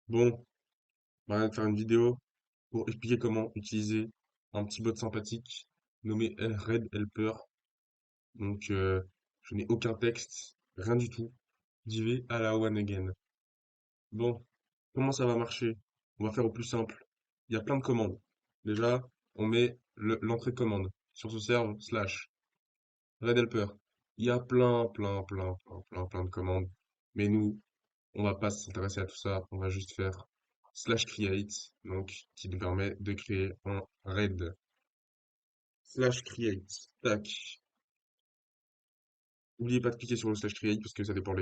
Bon, on va faire une vidéo pour expliquer comment utiliser un petit bot sympathique nommé Red Helper. Donc, je n'ai aucun texte, rien du tout. J'y vais à la one again. Bon, comment ça va marcher? On va faire au plus simple. Il y a plein de commandes. Déjà, on met l'entrée de commande sur ce serve slash Red Helper. Il y a plein de commandes. Mais nous, on va pas s'intéresser à tout ça, on va juste faire slash create, donc qui nous permet de créer un raid. Slash create, tac. N'oubliez pas de cliquer sur le slash create parce que ça dépend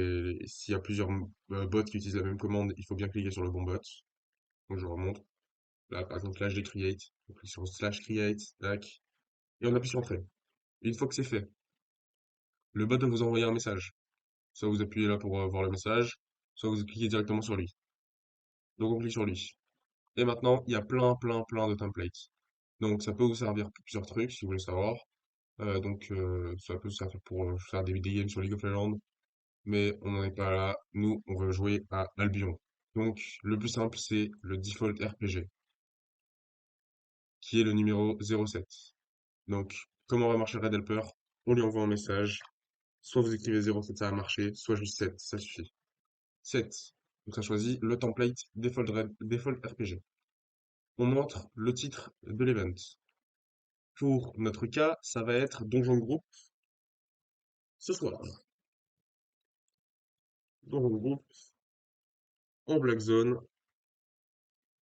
s'il y a plusieurs bots qui utilisent la même commande, il faut bien cliquer sur le bon bot. Donc je remonte. Là, par exemple, là, je l'ai create. On clique sur slash create, tac. Et on appuie sur entrée. Et une fois que c'est fait, le bot va vous envoyer un message. Soit vous appuyez là pour voir le message, soit vous cliquez directement sur lui. Donc on clique sur lui. Et maintenant, il y a plein de templates. Donc ça peut vous servir pour plusieurs trucs si vous voulez savoir. Ça peut vous servir pour faire des games sur League of Legends, mais on n'en est pas là. Nous, on veut jouer à Albion. Donc le plus simple, c'est le default RPG, qui est le numéro 07. Donc comment va marcher Red Helper? On lui envoie un message. Soit vous écrivez 07, ça va marcher, soit juste 7, ça suffit. 7. Donc ça choisit le template default RPG. On montre le titre de l'event. Pour notre cas, ça va être Donjon Group ce soir. Donjon Group en Black Zone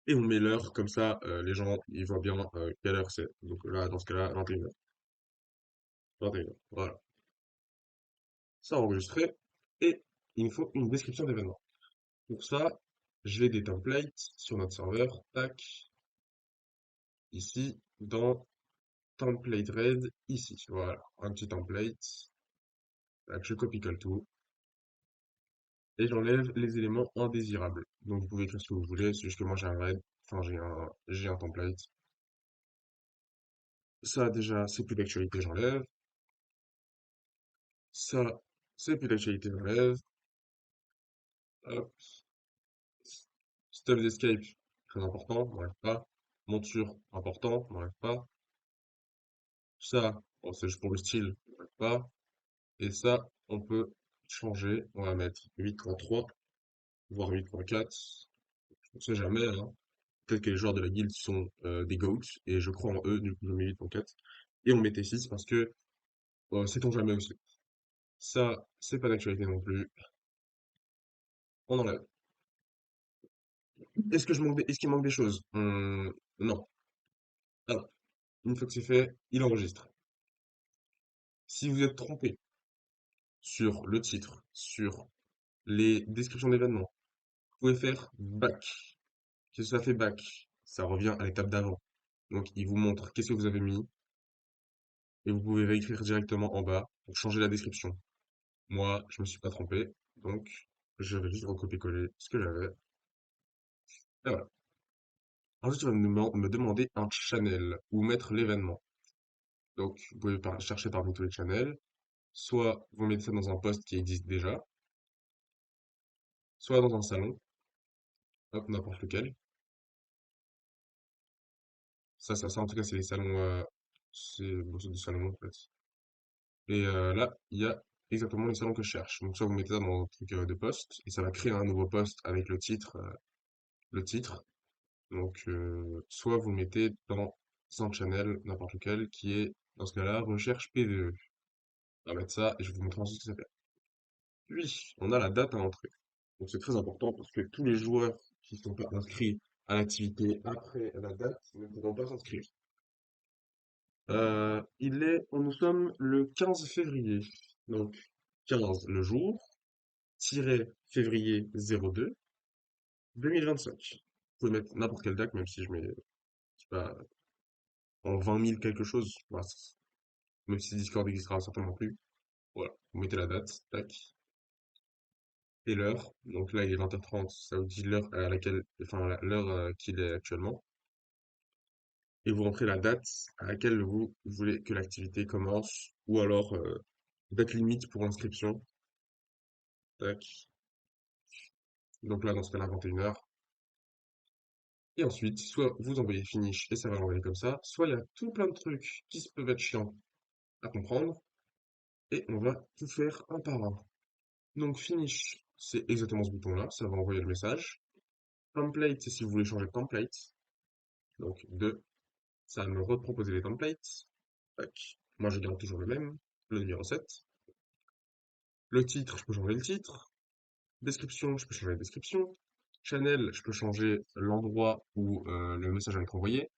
et on met l'heure, comme ça les gens ils voient bien quelle heure c'est. Donc là, dans ce cas-là, 21h. 21h, voilà. Ça enregistré et il nous faut une description d'événement. Pour ça, je vais des templates sur notre serveur, tac, ici, dans template red, ici, voilà, un petit template, tac, je copie-colle tout et j'enlève les éléments indésirables. Donc vous pouvez écrire ce que vous voulez, c'est juste que moi j'ai un red, enfin j'ai un template. Ça déjà, c'est plus d'actualité, j'enlève. Ça, c'est plus d'actualité, j'enlève. Hop. Stop d'escape, très important, on n'enlève pas. Monture, important, on n'enlève pas. Ça, bon, c'est juste pour le style, on n'enlève pas. Et ça, on peut changer, on va mettre 8.3, voire 8.4. On sait jamais, hein. Peut-être que les joueurs de la guilde sont des GOATs, et je crois en eux, du coup je mets 8.4. Et on mettait 6 parce que sait-on jamais aussi. Ça, c'est pas d'actualité non plus. On enlève. Est-ce qu'il manque des choses? Non. Alors, une fois que c'est fait, il enregistre. Si vous êtes trompé sur le titre, sur les descriptions d'événements, vous pouvez faire back. Qu'est-ce que ça fait back? Ça revient à l'étape d'avant. Donc, il vous montre qu'est-ce que vous avez mis et vous pouvez réécrire directement en bas pour changer la description. Moi, je me suis pas trompé, donc je vais juste recopier-coller ce que j'avais. Et voilà. Ensuite, il va me demander un channel où mettre l'événement. Donc, vous pouvez chercher parmi tous les channels. Soit vous mettez ça dans un post qui existe déjà, soit dans un salon, hop, n'importe lequel. En tout cas, c'est les salons, c'est des salons, en fait. Et là, il y a exactement les salons que je cherche. Donc, soit vous mettez ça dans un truc de post, et ça va créer un nouveau post avec le titre. Donc, soit vous mettez dans un channel, n'importe lequel, qui est, dans ce cas-là, recherche PVE. On va mettre ça, et je vais vous montrer ensuite ce que ça fait. Puis, on a la date à entrer. Donc c'est très important parce que tous les joueurs qui ne sont pas inscrits à l'activité après la date ne pourront pas s'inscrire. Nous sommes le 15 février. Donc 15 le jour, tiré février 02, 2025. Vous pouvez mettre n'importe quelle date, même si je mets, je sais pas, en 20 000 quelque chose. Voilà, même si Discord n'existera certainement plus. Voilà, vous mettez la date, tac, et l'heure. Donc là, il est 20h30, ça vous dit l'heure à laquelle, enfin l'heure qu'il est actuellement. Et vous rentrez la date à laquelle vous voulez que l'activité commence, ou alors date limite pour l'inscription. Tac. Donc là, dans ce cas-là, 21h. Et ensuite, soit vous envoyez finish et ça va l'envoyer comme ça, soit il y a tout plein de trucs qui peuvent être chiants à comprendre et on va tout faire un par un. Donc finish, c'est exactement ce bouton-là, ça va envoyer le message. Template, c'est si vous voulez changer de template. Donc 2, ça va me reproposer les templates. Tac. Moi, je garde toujours le même, le numéro 7. Le titre, je peux changer le titre. Description, je peux changer la description. Channel, je peux changer l'endroit où le message va être envoyé.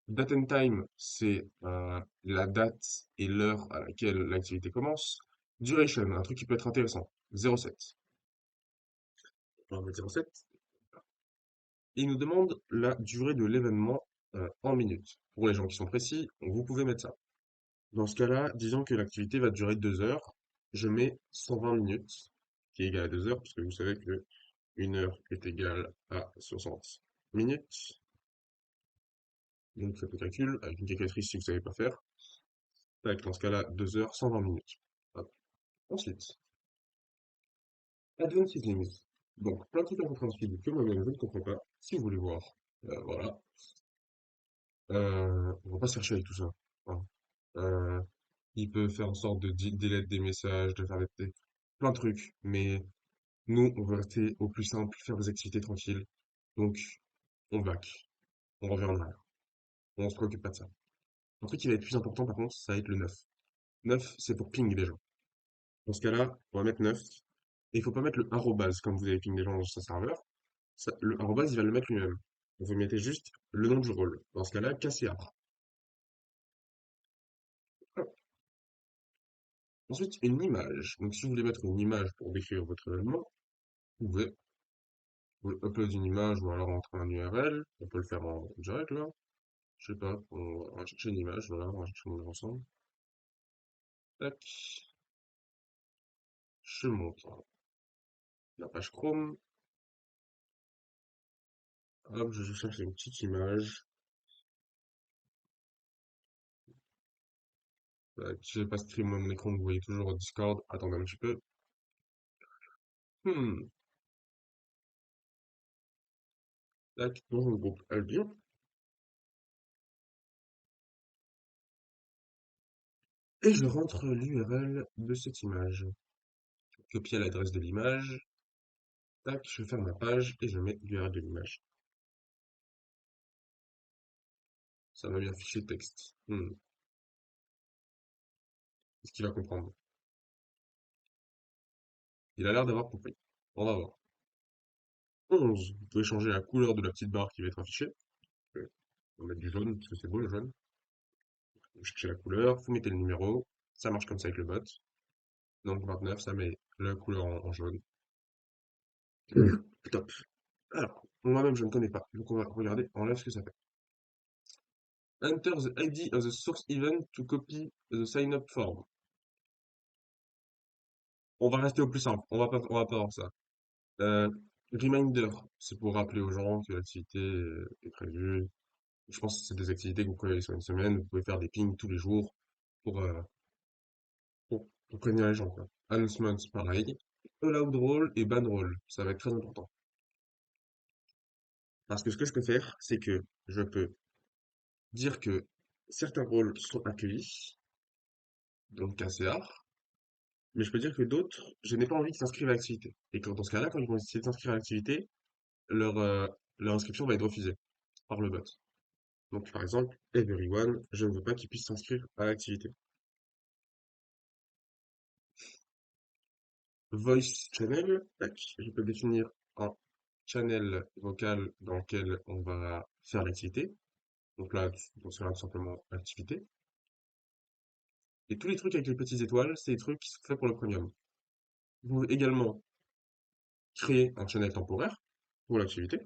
Date and time, c'est la date et l'heure à laquelle l'activité commence. Duration, un truc qui peut être intéressant. 0,7. On va mettre 0,7. Il nous demande la durée de l'événement en minutes. Pour les gens qui sont précis, vous pouvez mettre ça. Dans ce cas-là, disons que l'activité va durer 2 heures. Je mets 120 minutes, qui est égal à 2 heures, puisque vous savez que 1 heure est égale à 60 minutes. Donc faites le calcul avec une calculatrice si vous ne savez pas faire. Tac, dans ce cas-là, 2 heures, 120 minutes. Hop. Ensuite, Advanced Settings. Donc, plein de trucs incompréhensibles que moi-même je ne comprends pas. Si vous voulez voir, voilà. On va pas se chercher avec tout ça, hein. Euh, il peut faire en sorte de delete des messages, de faire plein de trucs, mais nous, on veut rester au plus simple, faire des activités tranquilles. Donc, on back, on revient en arrière. On se préoccupe pas de ça. Un truc qui va être plus important, par contre, ça va être le 9. 9, c'est pour ping des gens. Dans ce cas-là, on va mettre 9. Et il faut pas mettre le arrobase comme vous avez ping des gens dans sa serveur. Le arrobase, il va le mettre lui-même. Vous mettez juste le nom du rôle. Dans ce cas-là, KCA. Hop. Ensuite, une image. Donc, si vous voulez mettre une image pour décrire votre événement, vous pouvez upload une image ou alors entrer un URL. On peut le faire en direct là. Je sais pas, on va chercher une image, voilà, on va chercher une image ensemble. Tac, je montre la page Chrome. Hop, je cherche une petite image. Tac, je vais pas stream mon écran, vous voyez toujours au Discord. Attendez un petit peu. Hmm, tac, dans le groupe Albion. Et je rentre l'URL de cette image. Copier l'adresse de l'image. Tac, je ferme ma page et je mets l'URL de l'image. Ça m'a mis un fichier texte. Est-ce qu'il va comprendre? Il a l'air d'avoir compris. On va voir. 11. Vous pouvez changer la couleur de la petite barre qui va être affichée. On va mettre du jaune parce que c'est beau le jaune. Vous cherchez la couleur, vous mettez le numéro. Ça marche comme ça avec le bot. Donc 29, ça met la couleur en jaune. Top. Alors, moi-même je ne connais pas. Donc on va regarder en live ce que ça fait. Enter the ID of the source event to copy the sign-up form. On va rester au plus simple. On va pas voir ça. Euh, Reminder, c'est pour rappeler aux gens que l'activité est prévue. Je pense que c'est des activités que vous pouvez aller sur une semaine. Vous pouvez faire des pings tous les jours pour, euh, pour prévenir les gens, quoi. Announcements, pareil. Allowed role et ban role, ça va être très important. Parce que ce que je peux faire, c'est que je peux dire que certains rôles sont accueillis, donc KCA, mais je peux dire que d'autres, je n'ai pas envie qu'ils s'inscrivent à l'activité. Et que dans ce cas-là, quand ils vont essayer de s'inscrire à l'activité, leur, euh, leur inscription va être refusée par le bot. Donc, par exemple, everyone, je ne veux pas qu'il puisse s'inscrire à l'activité. Voice channel, tac, je peux définir un channel vocal dans lequel on va faire l'activité. Donc là, on sera tout simplement activité. Et tous les trucs avec les petites étoiles, c'est des trucs qui sont faits pour le premium. Vous pouvez également créer un channel temporaire pour l'activité.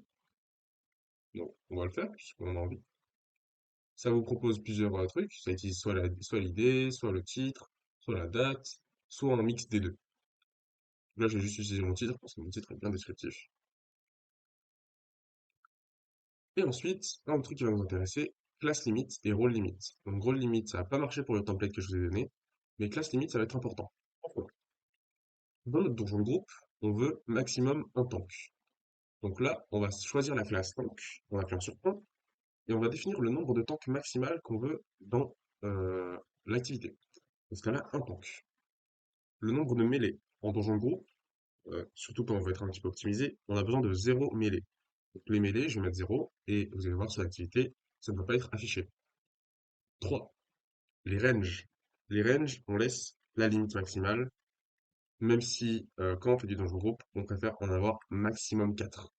Donc, on va le faire puisqu'on a envie. Ça vous propose plusieurs trucs. Ça utilise soit l'idée, soit le titre, soit la date, soit un mix des deux. Là, je vais juste utiliser mon titre parce que mon titre est bien descriptif. Et ensuite, un truc qui va nous intéresser, class limit et role limit. Donc, role limit, ça va pas marcher pour le template que je vous ai donné, mais class limit, ça va être important. Pourquoi? Dans notre donjon de groupe, on veut maximum un tank. Donc là, on va choisir la classe tank en appuyant sur 1 et on va définir le nombre de tanks maximal qu'on veut dans l'activité. Dans ce cas-là, un tank. Le nombre de mêlées. En donjon de groupe, surtout quand on veut être un petit peu optimisé, on a besoin de 0 mêlée. Donc les mêlées, je vais mettre 0 et vous allez voir sur l'activité, ça ne va pas être affiché. 3. Les ranges. Les ranges, on laisse la limite maximale, même si quand on fait du donjon groupe, on préfère en avoir maximum 4.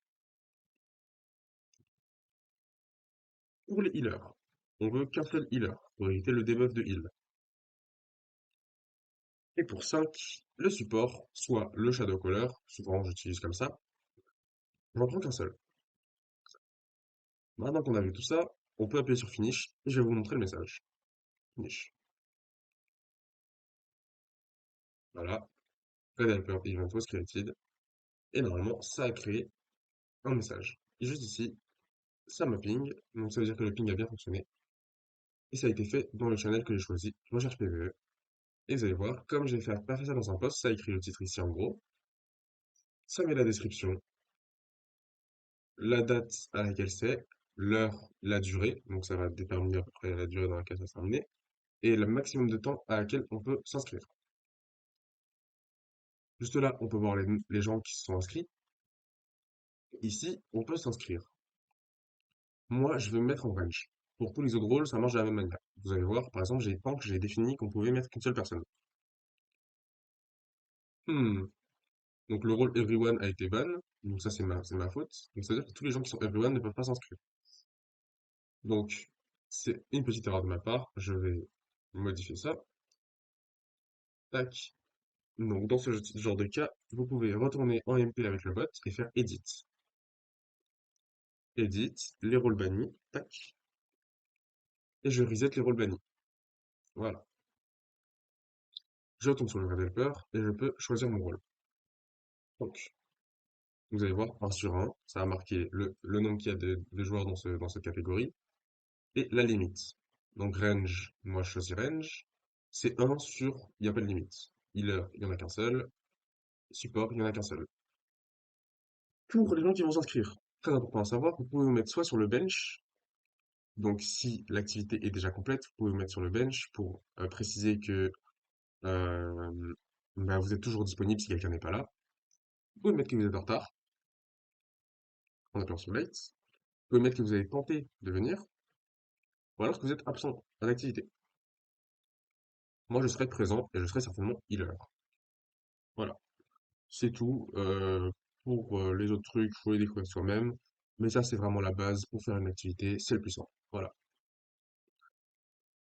Pour les healers, on veut qu'un seul healer pour éviter le debuff de heal. Et pour 5, le support, soit le Shadow Caller, souvent j'utilise comme ça, j'en prends qu'un seul. Maintenant qu'on a vu tout ça, on peut appuyer sur Finish et je vais vous montrer le message. Finish. Voilà. Red Helper Event was created. Et normalement, ça a créé un message. Et juste ici, ça me ping. Donc ça veut dire que le ping a bien fonctionné. Et ça a été fait dans le channel que j'ai choisi, Recherche PvE. Et vous allez voir, comme j'ai pas fait ça dans un post, ça écrit le titre ici en gros. Ça met la description, la date à laquelle c'est, l'heure, la durée. Donc ça va déterminer à peu près la durée dans laquelle ça sera terminé. Et le maximum de temps à laquelle on peut s'inscrire. Juste là, on peut voir les gens qui se sont inscrits. Ici, on peut s'inscrire. Moi, je vais me mettre en range. Pour tous les autres rôles, ça marche de la même manière. Vous allez voir, par exemple, j'ai défini qu'on pouvait mettre qu'une seule personne. Hmm. Donc le rôle Everyone a été ban. Donc ça, c'est ma faute. Donc ça veut dire que tous les gens qui sont Everyone ne peuvent pas s'inscrire. Donc, c'est une petite erreur de ma part. Je vais modifier ça. Tac. Donc, dans ce genre de cas, vous pouvez retourner en MP avec le bot et faire Edit. Edit, les rôles bannis. Tac. Et je reset les rôles bannis. Voilà. Je retourne sur le Red Helper et je peux choisir mon rôle. Donc, vous allez voir, 1 sur 1, ça a marqué le nombre qu'il y a de joueurs dans cette catégorie et la limite. Donc range, moi je choisis range, c'est 1 sur, il n'y a pas de limite. Healer, il n'y en a qu'un seul. Support, il n'y en a qu'un seul. Pour les gens qui vont s'inscrire, très important à savoir, vous pouvez vous mettre soit sur le bench, donc si l'activité est déjà complète, vous pouvez vous mettre sur le bench pour préciser que euh, bah, vous êtes toujours disponible si quelqu'un n'est pas là. Vous pouvez mettre que vous êtes en retard, en appuyant sur late. Vous pouvez mettre que vous avez tenté de venir, ou alors que vous êtes absent en activité. Moi, je serai présent et je serai certainement healer. Voilà, c'est tout. Pour les autres trucs, il faut les découvrir soi-même. Mais ça, c'est vraiment la base pour faire une activité, c'est le plus simple. Voilà.